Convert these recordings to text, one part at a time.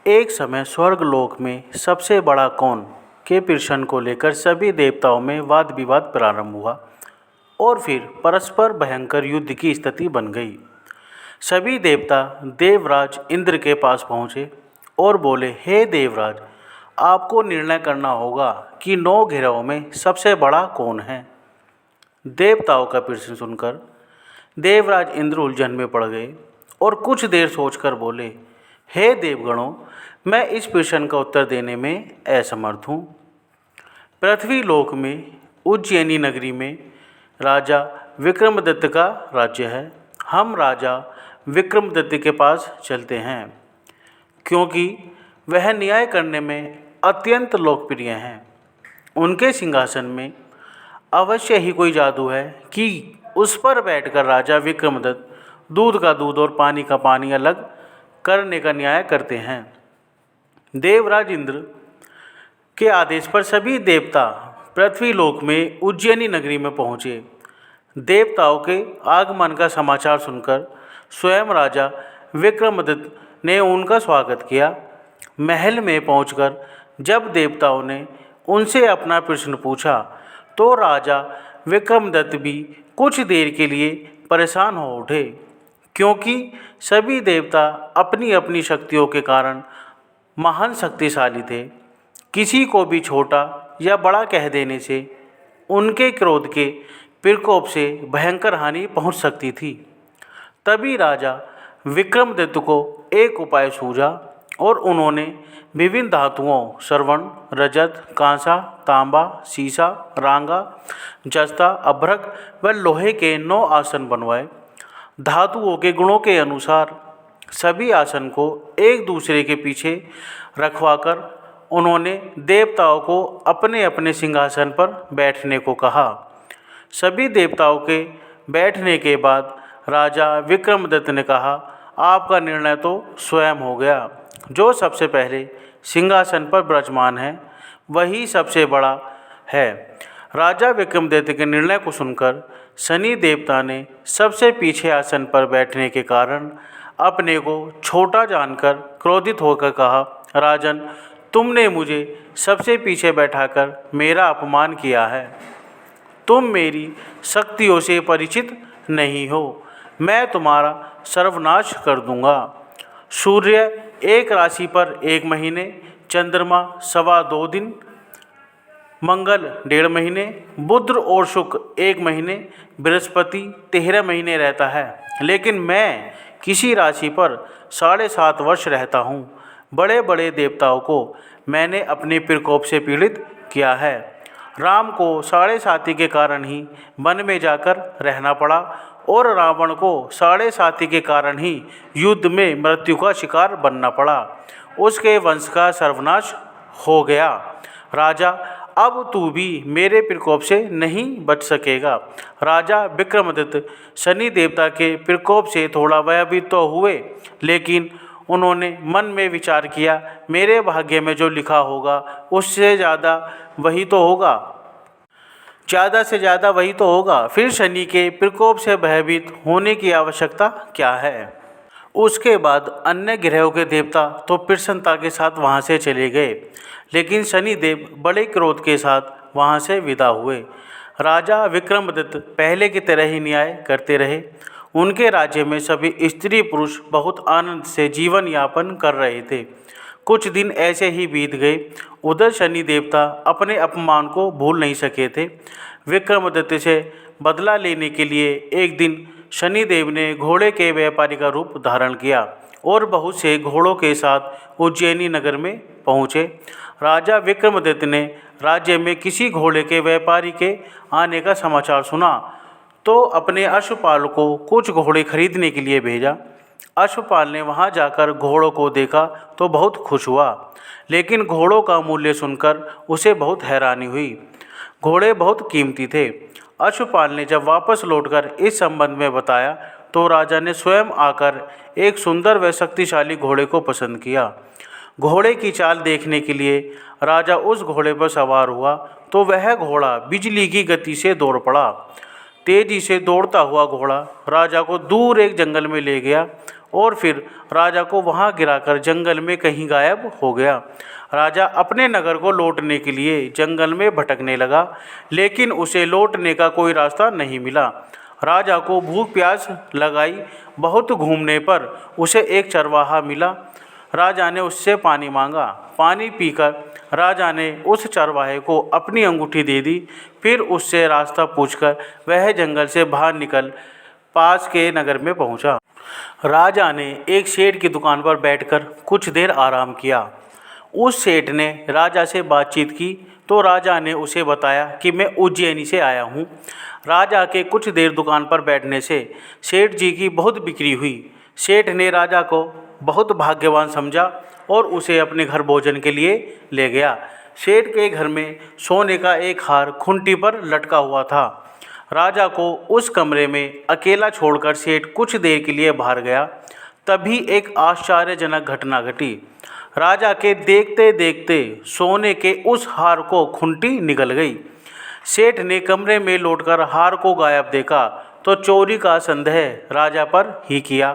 एक समय स्वर्गलोक में सबसे बड़ा कौन के प्रश्न को लेकर सभी देवताओं में वाद विवाद प्रारंभ हुआ और फिर परस्पर भयंकर युद्ध की स्थिति बन गई। सभी देवता देवराज इंद्र के पास पहुँचे और बोले, हे देवराज, आपको निर्णय करना होगा कि 9 ग्रहों में सबसे बड़ा कौन है। देवताओं का प्रश्न सुनकर देवराज इंद्र उलझन में पड़ गए और कुछ देर सोचकर बोले, हे देवगणों, मैं इस प्रश्न का उत्तर देने में असमर्थ हूँ। पृथ्वी लोक में उज्जैनी नगरी में राजा विक्रमदत्त का राज्य है। हम राजा विक्रमदत्त के पास चलते हैं क्योंकि वह न्याय करने में अत्यंत लोकप्रिय हैं। उनके सिंहासन में अवश्य ही कोई जादू है कि उस पर बैठकर राजा विक्रमदत्त दूध का दूध और पानी का पानी अलग करने का न्याय करते हैं। देवराज इंद्र के आदेश पर सभी देवता पृथ्वी लोक में उज्जैनी नगरी में पहुँचे। देवताओं के आगमन का समाचार सुनकर स्वयं राजा विक्रमदत्त ने उनका स्वागत किया। महल में पहुंचकर जब देवताओं ने उनसे अपना प्रश्न पूछा तो राजा विक्रमदत्त भी कुछ देर के लिए परेशान हो उठे, क्योंकि सभी देवता अपनी अपनी शक्तियों के कारण महान शक्तिशाली थे। किसी को भी छोटा या बड़ा कह देने से उनके क्रोध के प्रकोप से भयंकर हानि पहुंच सकती थी। तभी राजा विक्रमदत्त को एक उपाय सूझा और उन्होंने विभिन्न धातुओं श्रवण, रजत, कांसा, तांबा, सीसा, रांगा, जस्ता, अभ्रक व लोहे के 9 आसन बनवाए। धातुओं के गुणों के अनुसार सभी आसन को एक दूसरे के पीछे रखवाकर उन्होंने देवताओं को अपने अपने सिंहासन पर बैठने को कहा। सभी देवताओं के बैठने के बाद राजा विक्रमदत्त ने कहा, आपका निर्णय तो स्वयं हो गया। जो सबसे पहले सिंहासन पर विराजमान है वही सबसे बड़ा है। राजा विक्रमदत्त के निर्णय को सुनकर शनि देवता ने सबसे पीछे आसन पर बैठने के कारण अपने को छोटा जानकर क्रोधित होकर कहा, राजन, तुमने मुझे सबसे पीछे बैठाकर मेरा अपमान किया है। तुम मेरी शक्तियों से परिचित नहीं हो। मैं तुम्हारा सर्वनाश कर दूंगा। सूर्य एक राशि पर 1 महीने, चंद्रमा 2.25 दिन, मंगल 1.5 महीने, बुध और शुक्र 1 महीने, बृहस्पति 13 महीने रहता है, लेकिन मैं किसी राशि पर 7.5 वर्ष रहता हूँ। बड़े बड़े देवताओं को मैंने अपने प्रकोप से पीड़ित किया है। राम को 7.5 के कारण ही वन में जाकर रहना पड़ा और रावण को 7.5 के कारण ही युद्ध में मृत्यु का शिकार बनना पड़ा। उसके वंश का सर्वनाश हो गया। राजा, अब तू भी मेरे प्रकोप से नहीं बच सकेगा। राजा विक्रमदत्त शनि देवता के प्रकोप से थोड़ा भयभीत तो हुए, लेकिन उन्होंने मन में विचार किया, मेरे भाग्य में जो लिखा होगा उससे ज़्यादा वही तो होगा, ज़्यादा से ज़्यादा वही तो होगा। फिर शनि के प्रकोप से भयभीत होने की आवश्यकता क्या है। उसके बाद अन्य ग्रहों के देवता तो प्रसन्नता के साथ वहाँ से चले गए, लेकिन शनिदेव बड़े क्रोध के साथ वहाँ से विदा हुए। राजा विक्रमदत्त पहले की तरह ही न्याय करते रहे। उनके राज्य में सभी स्त्री पुरुष बहुत आनंद से जीवन यापन कर रहे थे। कुछ दिन ऐसे ही बीत गए। उधर शनि देवता अपने अपमान को भूल नहीं सके थे। विक्रमदत्त से बदला लेने के लिए एक दिन शनिदेव ने घोड़े के व्यापारी का रूप धारण किया और बहुत से घोड़ों के साथ उज्जैनी नगर में पहुँचे। राजा विक्रमदत्त ने राज्य में किसी घोड़े के व्यापारी के आने का समाचार सुना तो अपने अश्वपाल को कुछ घोड़े खरीदने के लिए भेजा। अश्वपाल ने वहां जाकर घोड़ों को देखा तो बहुत खुश हुआ, लेकिन घोड़ों का मूल्य सुनकर उसे बहुत हैरानी हुई। घोड़े बहुत कीमती थे। अश्वपाल ने जब वापस लौटकर इस संबंध में बताया तो राजा ने स्वयं आकर एक सुंदर व शक्तिशाली घोड़े को पसंद किया। घोड़े की चाल देखने के लिए राजा उस घोड़े पर सवार हुआ तो वह घोड़ा बिजली की गति से दौड़ पड़ा। तेजी से दौड़ता हुआ घोड़ा राजा को दूर एक जंगल में ले गया और फिर राजा को वहां गिराकर जंगल में कहीं गायब हो गया। राजा अपने नगर को लौटने के लिए जंगल में भटकने लगा, लेकिन उसे लौटने का कोई रास्ता नहीं मिला। राजा को भूख प्यास लगाई। बहुत घूमने पर उसे एक चरवाहा मिला। राजा ने उससे पानी मांगा। पानी पीकर राजा ने उस चरवाहे को अपनी अंगूठी दे दी। फिर उससे रास्ता पूछकर वह जंगल से बाहर निकल पास के नगर में पहुंचा। राजा ने एक सेठ की दुकान पर बैठकर कुछ देर आराम किया। उस सेठ ने राजा से बातचीत की तो राजा ने उसे बताया कि मैं उज्जैनी से आया हूँ। राजा के कुछ देर दुकान पर बैठने से सेठ जी की बहुत बिक्री हुई। सेठ ने राजा को बहुत भाग्यवान समझा और उसे अपने घर भोजन के लिए ले गया। सेठ के घर में सोने का एक हार खूंटी पर लटका हुआ था। राजा को उस कमरे में अकेला छोड़कर सेठ कुछ देर के लिए बाहर गया। तभी एक आश्चर्यजनक घटना घटी। राजा के देखते देखते सोने के उस हार को खूंटी निकल गई। सेठ ने कमरे में लौटकर हार को गायब देखा तो चोरी का संदेह राजा पर ही किया,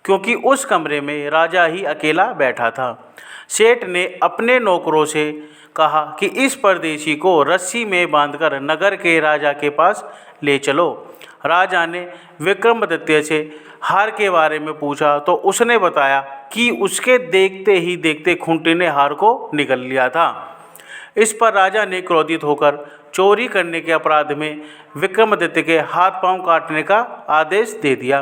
क्योंकि उस कमरे में राजा ही अकेला बैठा था। सेठ ने अपने नौकरों से कहा कि इस परदेशी को रस्सी में बांधकर नगर के राजा के पास ले चलो। राजा ने विक्रमादित्य से हार के बारे में पूछा तो उसने बताया कि उसके देखते ही देखते खूंटी ने हार को निगल लिया था। इस पर राजा ने क्रोधित होकर चोरी करने के अपराध में विक्रमादित्य के हाथ पांव काटने का आदेश दे दिया।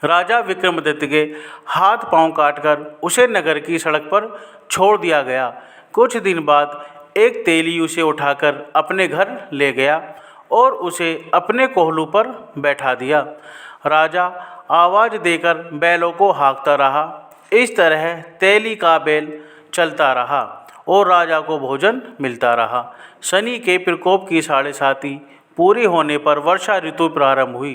राजा विक्रमादित्य के हाथ पांव काटकर उसे नगर की सड़क पर छोड़ दिया गया। कुछ दिन बाद एक तेली उसे उठाकर अपने घर ले गया और उसे अपने कोहलू पर बैठा दिया। राजा आवाज़ देकर बैलों को हाँकता रहा। इस तरह तेली का बैल चलता रहा और राजा को भोजन मिलता रहा। शनि के प्रकोप की 7.5 पूरी होने पर वर्षा ऋतु प्रारंभ हुई।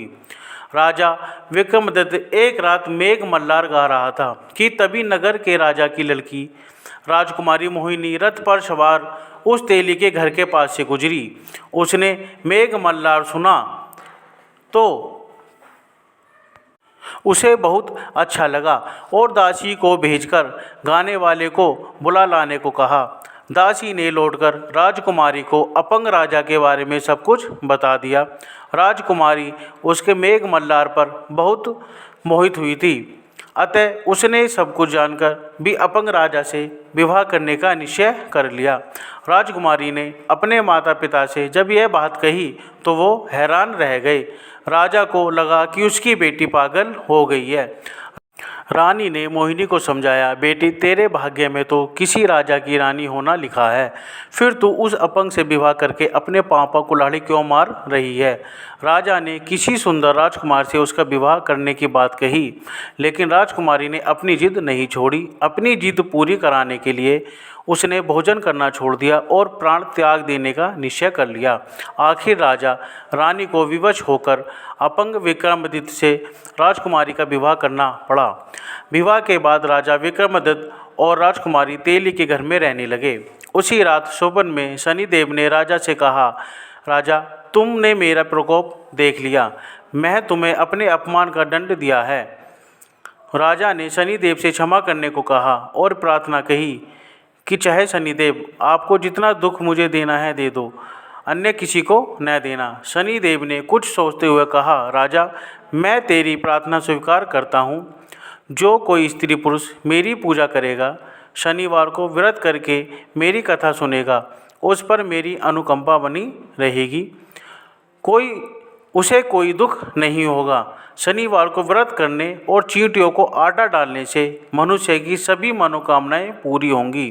राजा विक्रमादित्य एक रात मेघ मल्हार गा रहा था कि तभी नगर के राजा की लड़की राजकुमारी मोहिनी रथ पर सवार उस तेली के घर के पास से गुजरी। उसने मेघ मल्हार सुना तो उसे बहुत अच्छा लगा और दासी को भेजकर गाने वाले को बुला लाने को कहा। दासी ने लौटकर राजकुमारी को अपंग राजा के बारे में सब कुछ बता दिया। राजकुमारी उसके मेघ मल्हार पर बहुत मोहित हुई थी, अतः उसने सब कुछ जानकर भी अपंग राजा से विवाह करने का निश्चय कर लिया। राजकुमारी ने अपने माता पिता से जब यह बात कही तो वो हैरान रह गए। राजा को लगा कि उसकी बेटी पागल हो गई है। रानी ने मोहिनी को समझाया, बेटी तेरे भाग्य में तो किसी राजा की रानी होना लिखा है, फिर तू उस अपंग से विवाह करके अपने पापा कुल्हाड़ी क्यों मार रही है। राजा ने किसी सुंदर राजकुमार से उसका विवाह करने की बात कही, लेकिन राजकुमारी ने अपनी जिद नहीं छोड़ी। अपनी जिद पूरी कराने के लिए उसने भोजन करना छोड़ दिया और प्राण त्याग देने का निश्चय कर लिया। आखिर राजा रानी को विवश होकर अपंग विक्रमादित्य से राजकुमारी का विवाह करना पड़ा। विवाह के बाद राजा विक्रमादित्य और राजकुमारी तेली के घर में रहने लगे। उसी रात स्वप्न में शनिदेव ने राजा से कहा, राजा तुमने मेरा प्रकोप देख लिया, मैं तुम्हें अपने अपमान का दंड दिया है। राजा ने शनिदेव से क्षमा करने को कहा और प्रार्थना कही कि चाहे शनिदेव आपको जितना दुख मुझे देना है दे दो, अन्य किसी को न देना। शनिदेव ने कुछ सोचते हुए कहा, राजा मैं तेरी प्रार्थना स्वीकार करता हूँ। जो कोई स्त्री पुरुष मेरी पूजा करेगा, शनिवार को व्रत करके मेरी कथा सुनेगा, उस पर मेरी अनुकंपा बनी रहेगी, उसे कोई दुख नहीं होगा। शनिवार को व्रत करने और चींटियों को आटा डालने से मनुष्य की सभी मनोकामनाएं पूरी होंगी।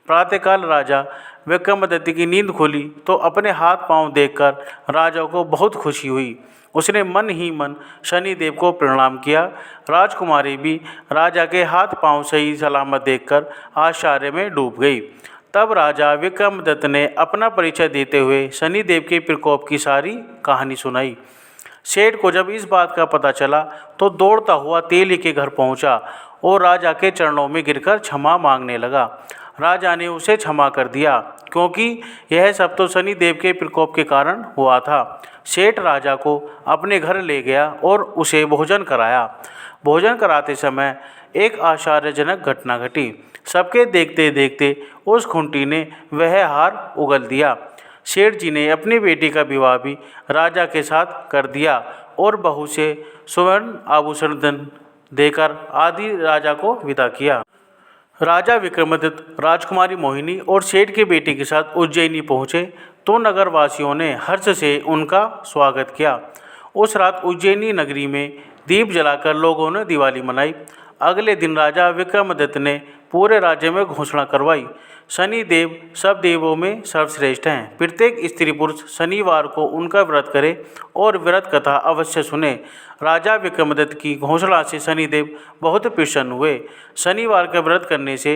प्रातःकाल राजा विक्रमादित्य की नींद खुली तो अपने हाथ पांव देखकर राजा को बहुत खुशी हुई। उसने मन ही मन शनिदेव को प्रणाम किया। राजकुमारी भी राजा के हाथ पांव सही सलामत देखकर आश्चर्य में डूब गई। तब राजा विक्रमादित्य ने अपना परिचय देते हुए शनिदेव के प्रकोप की सारी कहानी सुनाई। सेठ को जब इस बात का पता चला तो दौड़ता हुआ तेली के घर पहुंचा और राजा के चरणों में गिरकर क्षमा मांगने लगा। राजा ने उसे क्षमा कर दिया, क्योंकि यह सब तो शनिदेव के प्रकोप के कारण हुआ था। सेठ राजा को अपने घर ले गया और उसे भोजन कराया। भोजन कराते समय एक आश्चर्यजनक घटना घटी। सबके देखते देखते उस खूंटी ने वह हार उगल दिया। सेठ जी ने अपनी बेटी का विवाह भी राजा के साथ कर दिया और बहू से स्वर्ण आभूषण देकर आदि राजा को विदा किया। राजा विक्रमादित्य राजकुमारी मोहिनी और सेठ की बेटी के साथ उज्जैनी पहुँचे तो नगरवासियों ने हर्ष से उनका स्वागत किया। उस रात उज्जैनी नगरी में दीप जलाकर लोगों ने दिवाली मनाई। अगले दिन राजा विक्रमादित्य ने पूरे राज्य में घोषणा करवाई, शनि देव सब देवों में सर्वश्रेष्ठ हैं। प्रत्येक स्त्री पुरुष शनिवार को उनका व्रत करे और व्रत कथा अवश्य सुने। राजा विक्रमादित्य की घोषणा से शनिदेव बहुत प्रसन्न हुए। शनिवार का व्रत करने से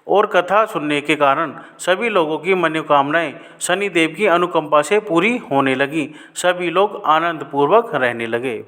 और कथा सुनने के कारण सभी लोगों की मनोकामनाएं शनिदेव की अनुकंपा से पूरी होने लगीं। सभी लोग आनंदपूर्वक रहने लगे।